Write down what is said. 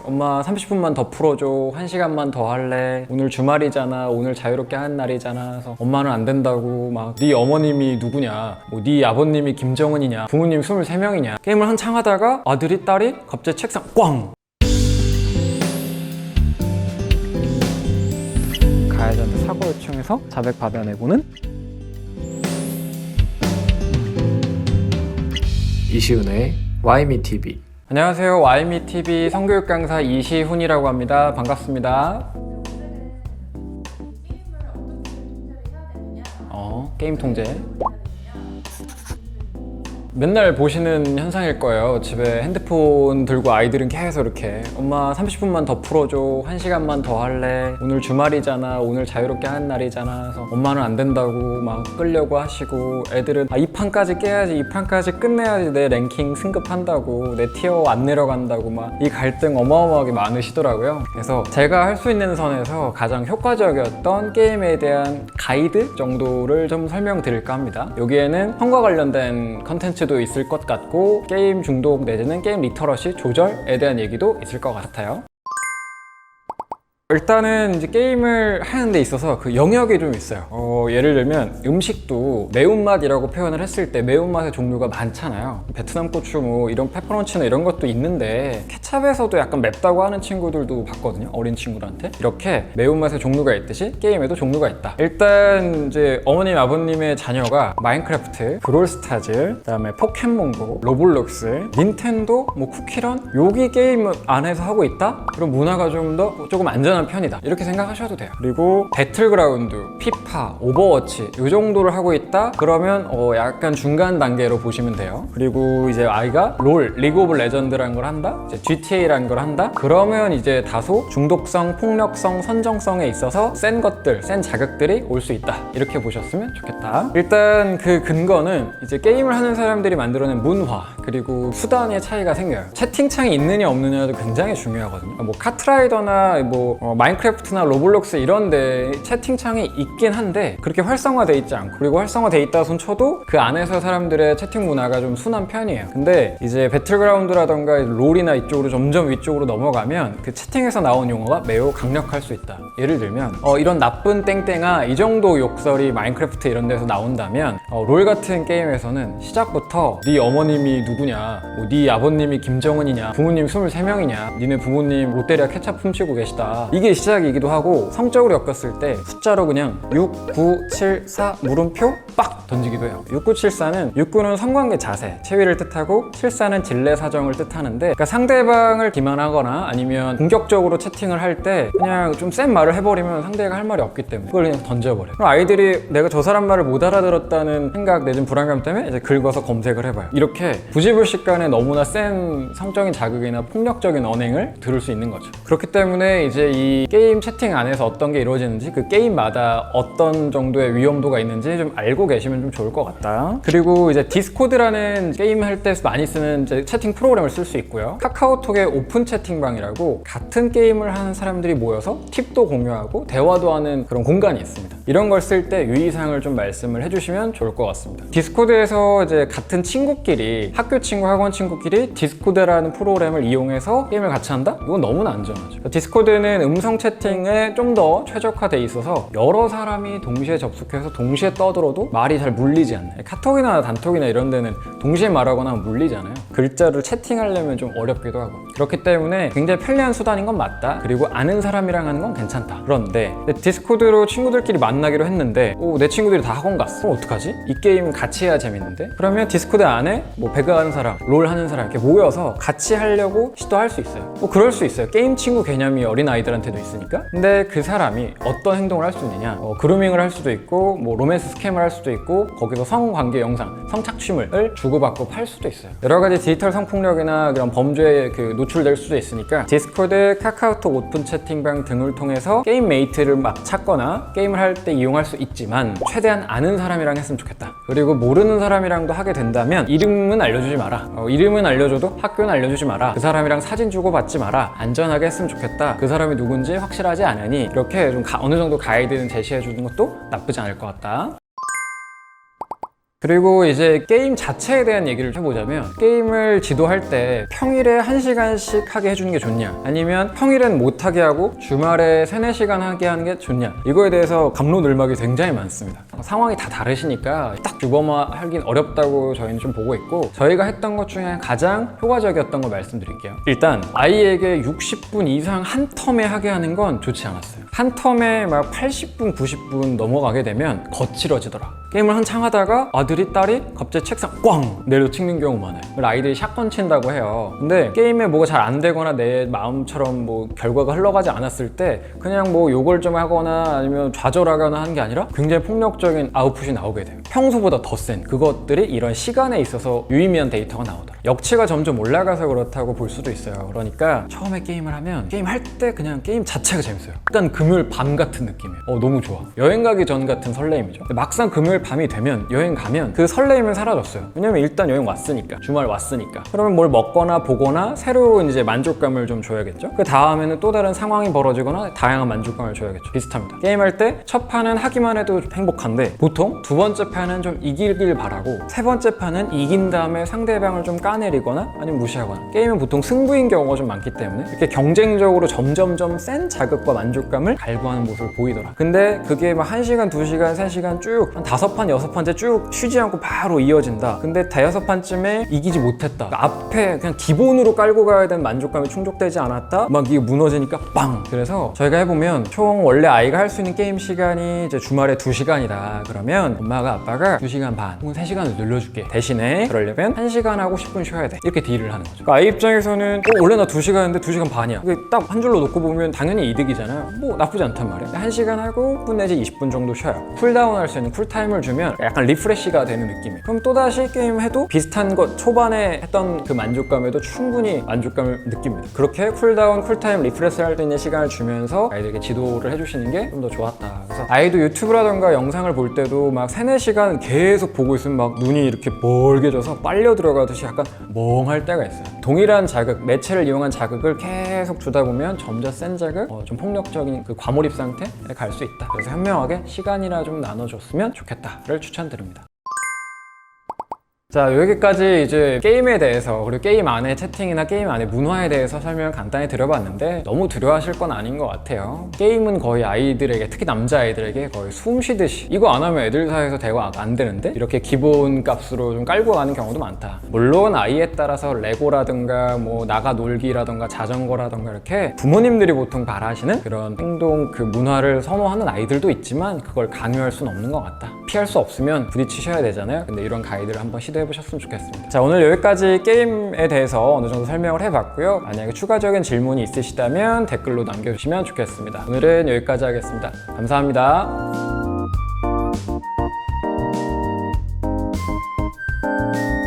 엄마 30분만 더 풀어줘, 1시간만 더 할래, 오늘 주말이잖아, 오늘 자유롭게 하는 날이잖아. 그래서 엄마는 안 된다고, 막 네 어머님이 누구냐, 뭐 네 아버님이 김정은이냐, 부모님 23명이냐. 게임을 한창 하다가 아들이 딸이 갑자기 책상 꽝! 가해자한테 사고 요청해서 자백 받아내고는 이시훈의 YMETV. 안녕하세요. YMETV 성교육 강사 이시훈이라고 합니다. 반갑습니다. 게임 통제. 맨날 보시는 현상일 거예요. 집에 핸드폰 들고 아이들은 계속 이렇게 엄마 30분만 더 풀어줘, 1시간만 더 할래, 오늘 주말이잖아, 오늘 자유롭게 하는 날이잖아. 그래서 엄마는 안 된다고 막 끌려고 하시고, 애들은 이 판까지 깨야지, 이 판까지 끝내야지 내 랭킹 승급한다고, 내 티어 안 내려간다고 막 이 갈등 어마어마하게 많으시더라고요. 그래서 제가 할 수 있는 선에서 가장 효과적이었던 게임에 대한 가이드 정도를 좀 설명드릴까 합니다. 여기에는 성과 관련된 컨텐츠 도 있을 것 같고, 게임 중독 내지는 게임 리터러시 조절에 대한 얘기도 있을 것 같아요. 일단은 이제 게임을 하는 데 있어서 그 영역이 좀 있어요. 예를 들면 음식도 매운맛이라고 표현을 했을 때 매운맛의 종류가 많잖아요. 베트남 고추 뭐 이런 페퍼런치나 이런 것도 있는데, 케찹에서도 약간 맵다고 하는 친구들도 봤거든요. 어린 친구들한테. 이렇게 매운맛의 종류가 있듯이 게임에도 종류가 있다. 일단 이제 어머님 아버님의 자녀가 마인크래프트, 브롤스타즈, 그다음에 포켓몬고, 로블록스, 닌텐도, 뭐 쿠키런 여기 게임 안에서 하고 있다? 그럼 문화가 조금 안전한 편이다, 이렇게 생각하셔도 돼요. 그리고 배틀그라운드, 피파, 오버워치 이 정도를 하고 있다? 그러면 약간 중간 단계로 보시면 돼요. 그리고 이제 아이가 롤, 리그 오브 레전드라는 걸 한다? 이제 GTA라는 걸 한다? 그러면 이제 다소 중독성, 폭력성, 선정성에 있어서 센 것들, 센 자극들이 올 수 있다, 이렇게 보셨으면 좋겠다. 일단 그 근거는 이제 게임을 하는 사람들이 만들어낸 문화 그리고 수단의 차이가 생겨요. 채팅창이 있느냐 없느냐도 굉장히 중요하거든요. 뭐 카트라이더나 뭐 마인크래프트나 로블록스 이런데 채팅창이 있긴 한데 그렇게 활성화돼 있지 않고, 그리고 활성화돼 있다 손 쳐도 그 안에서 사람들의 채팅 문화가 좀 순한 편이에요. 근데 이제 배틀그라운드라던가 롤이나 이쪽으로 점점 위쪽으로 넘어가면 그 채팅에서 나온 용어가 매우 강력할 수 있다. 예를 들면 이런 나쁜 땡땡아, 이 정도 욕설이 마인크래프트 이런 데서 나온다면 롤 같은 게임에서는 시작부터 네 어머님이 누구냐, 뭐 네 아버님이 김정은이냐, 부모님 23명이냐, 니네 부모님 롯데리아 케찹 훔치고 계시다, 이게 시작이기도 하고, 성적으로 엮었을 때 숫자로 그냥 6, 9, 7, 4 물음표 빡 던지기도 해요. 6974는 69는 성관계 자세, 체위를 뜻하고, 74는 진례 사정을 뜻하는데, 그러니까 상대방을 기만하거나 아니면 공격적으로 채팅을 할 때 그냥 좀 센 말을 해버리면 상대가 할 말이 없기 때문에 그걸 그냥 던져버려요. 그럼 아이들이 내가 저 사람 말을 못 알아들었다는 생각 내지는 불안감 때문에 이제 긁어서 검색을 해봐요. 이렇게 부지불식간에 너무나 센 성적인 자극이나 폭력적인 언행을 들을 수 있는 거죠. 그렇기 때문에 이제 이 게임 채팅 안에서 어떤 게 이루어지는지, 그 게임마다 어떤 정도의 위험도가 있는지 좀 알고 계시면 좀 좋을 것 같다. 그리고 이제 디스코드라는 게임 할 때 많이 쓰는 이제 채팅 프로그램을 쓸 수 있고요. 카카오톡의 오픈 채팅방이라고 같은 게임을 하는 사람들이 모여서 팁도 공유하고 대화도 하는 그런 공간이 있습니다. 이런 걸 쓸 때 유의사항을 좀 말씀을 해주시면 좋을 것 같습니다. 디스코드에서 이제 같은 친구끼리, 학교 친구, 학원 친구끼리 디스코드라는 프로그램을 이용해서 게임을 같이 한다? 이건 너무나 안전하죠. 디스코드는 음성 채팅에 좀 더 최적화돼 있어서 여러 사람이 동시에 접속해서 동시에 떠들어도 말이 잘 물리지 않아요. 카톡이나 단톡이나 이런 데는 동시에 말하거나 물리잖아요. 글자를 채팅하려면 좀 어렵기도 하고. 그렇기 때문에 굉장히 편리한 수단인 건 맞다. 그리고 아는 사람이랑 하는 건 괜찮다. 그런데 디스코드로 친구들끼리 만나기로 했는데 내 친구들이 다 학원 갔어. 그럼 어떡하지? 이 게임은 같이 해야 재밌는데? 그러면 디스코드 안에 뭐 배그 하는 사람, 롤 하는 사람 이렇게 모여서 같이 하려고 시도할 수 있어요. 그럴 수 있어요. 게임 친구 개념이 어린 아이들한테도 있으니까. 근데 그 사람이 어떤 행동을 할 수 있느냐, 그루밍을 할 수도 있고, 뭐 로맨스 스캠을 할 수도 있고, 거기서 성관계 영상, 성착취물을 주고받고 팔 수도 있어요. 여러 가지 디지털 성폭력이나 그런 범죄에 노출될 수도 있으니까 디스코드, 카카오톡 오픈 채팅방 등을 통해서 게임 메이트를 막 찾거나 게임을 할 때 이용할 수 있지만 최대한 아는 사람이랑 했으면 좋겠다. 그리고 모르는 사람이랑도 하게 된다면 이름은 알려주지 마라. 이름은 알려줘도 학교는 알려주지 마라. 그 사람이랑 사진 주고받지 마라. 안전하게 했으면 좋겠다. 그 사람이 누군지 확실하지 않으니 이렇게 좀 어느 정도 가이드는 제시해 주는 것도 나쁘지 않을 것 같다. 그리고 이제 게임 자체에 대한 얘기를 해보자면 게임을 지도할 때 평일에 1시간씩 하게 해주는 게 좋냐 아니면 평일엔 못하게 하고 주말에 3, 4시간 하게 하는 게 좋냐 이거에 대해서 갑론을박이 굉장히 많습니다. 상황이 다 다르시니까 딱 규범화하긴 어렵다고 저희는 좀 보고 있고 저희가 했던 것 중에 가장 효과적이었던 거 말씀드릴게요. 일단 아이에게 60분 이상 한 텀에 하게 하는 건 좋지 않았어요. 한 텀에 막 80분, 90분 넘어가게 되면 거칠어지더라. 게임을 한창 하다가 아들이 딸이 갑자기 책상 꽝 내려치는 경우 많아요. 아이들이 샷건 친다고 해요. 근데 게임에 뭐가 잘 안 되거나 내 마음처럼 뭐 결과가 흘러가지 않았을 때 그냥 뭐 욕을 좀 하거나 아니면 좌절하거나 하는 게 아니라 굉장히 폭력적인 아웃풋이 나오게 돼요. 평소보다 더 센 그것들이 이런 시간에 있어서 유의미한 데이터가 나오더라. 역치가 점점 올라가서 그렇다고 볼 수도 있어요. 그러니까 처음에 게임을 하면 게임 할 때 그냥 게임 자체가 재밌어요. 약간 금요일 밤 같은 느낌이에요. 너무 좋아. 여행 가기 전 같은 설레임이죠. 근데 막상 금요일 밤이 되면 여행 가면 그 설레임은 사라졌어요. 왜냐면 일단 여행 왔으니까, 주말 왔으니까. 그러면 뭘 먹거나 보거나 새로운 이제 만족감을 좀 줘야겠죠. 그 다음에는 또 다른 상황이 벌어지거나 다양한 만족감을 줘야겠죠. 비슷합니다. 게임할 때 첫 판은 하기만 해도 행복한데 보통 두 번째 판은 좀 이기길 바라고 세 번째 판은 이긴 다음에 상대방을 좀 까내리거나 아니면 무시하거나 게임은 보통 승부인 경우가 좀 많기 때문에 이렇게 경쟁적으로 점점점 센 자극과 만족감을 갈구하는 모습을 보이더라. 근데 그게 막 1시간, 2시간, 3시간 쭉 한 5판, 6판째 쭉 쉬지 않고 바로 이어진다. 근데 대여섯 판쯤에 이기지 못했다. 그러니까 앞에 그냥 기본으로 깔고 가야 되는 만족감이 충족되지 않았다. 막 이게 무너지니까 빵! 그래서 저희가 해보면 총 원래 아이가 할 수 있는 게임 시간이 이제 주말에 2시간이다. 그러면 엄마가 아빠가 2시간 반 혹은 3시간을 늘려줄게. 대신에 그러려면 1시간 하고 10분 쉬어야 돼. 이렇게 딜을 하는 거죠. 그러니까 아이 입장에서는 원래 나 2시간인데 2시간 반이야. 이게 딱 한 줄로 놓고 보면 당연히 이득이잖아요. 뭐 나쁘지 않단 말이야. 1시간 하고 10분 내지 20분 정도 쉬어요. 쿨다운 할 수 있는 쿨타임을 주면 약간 리프레시가 되는 느낌이에요. 그럼 또다시 게임 해도 비슷한 것 초반에 했던 그 만족감에도 충분히 만족감을 느낍니다. 그렇게 쿨다운, 쿨타임, 리프레시 할 수 있는 시간을 주면서 아이들에게 지도를 해주시는 게 좀 더 좋았다. 그래서 아이도 유튜브라던가 영상을 볼 때도 막 3, 4시간 계속 보고 있으면 막 눈이 이렇게 멀게져서 빨려 들어가듯이 약간 멍할 때가 있어요. 동일한 자극, 매체를 이용한 자극을 계속 주다 보면 점점 센 자극, 좀 폭력적인 그 과몰입 상태에 갈 수 있다. 그래서 현명하게 시간이나 좀 나눠줬으면 좋겠다를 추천드립니다. 자, 여기까지 이제 게임에 대해서 그리고 게임 안에 채팅이나 게임 안에 문화에 대해서 설명을 간단히 드려봤는데 너무 두려워하실 건 아닌 것 같아요. 게임은 거의 아이들에게, 특히 남자아이들에게 거의 숨 쉬듯이 이거 안 하면 애들 사이에서 대화 안 되는데 이렇게 기본 값으로 좀 깔고 가는 경우도 많다. 물론 아이에 따라서 레고라든가 뭐 나가 놀기라든가 자전거라든가 이렇게 부모님들이 보통 바라시는 그런 행동 그 문화를 선호하는 아이들도 있지만 그걸 강요할 수는 없는 것 같다. 피할 수 없으면 부딪히셔야 되잖아요. 근데 이런 가이드를 한번 시도해보셨으면 좋겠습니다. 자, 오늘 여기까지 게임에 대해서 어느 정도 설명을 해봤고요. 만약에 추가적인 질문이 있으시다면 댓글로 남겨주시면 좋겠습니다. 오늘은 여기까지 하겠습니다. 감사합니다.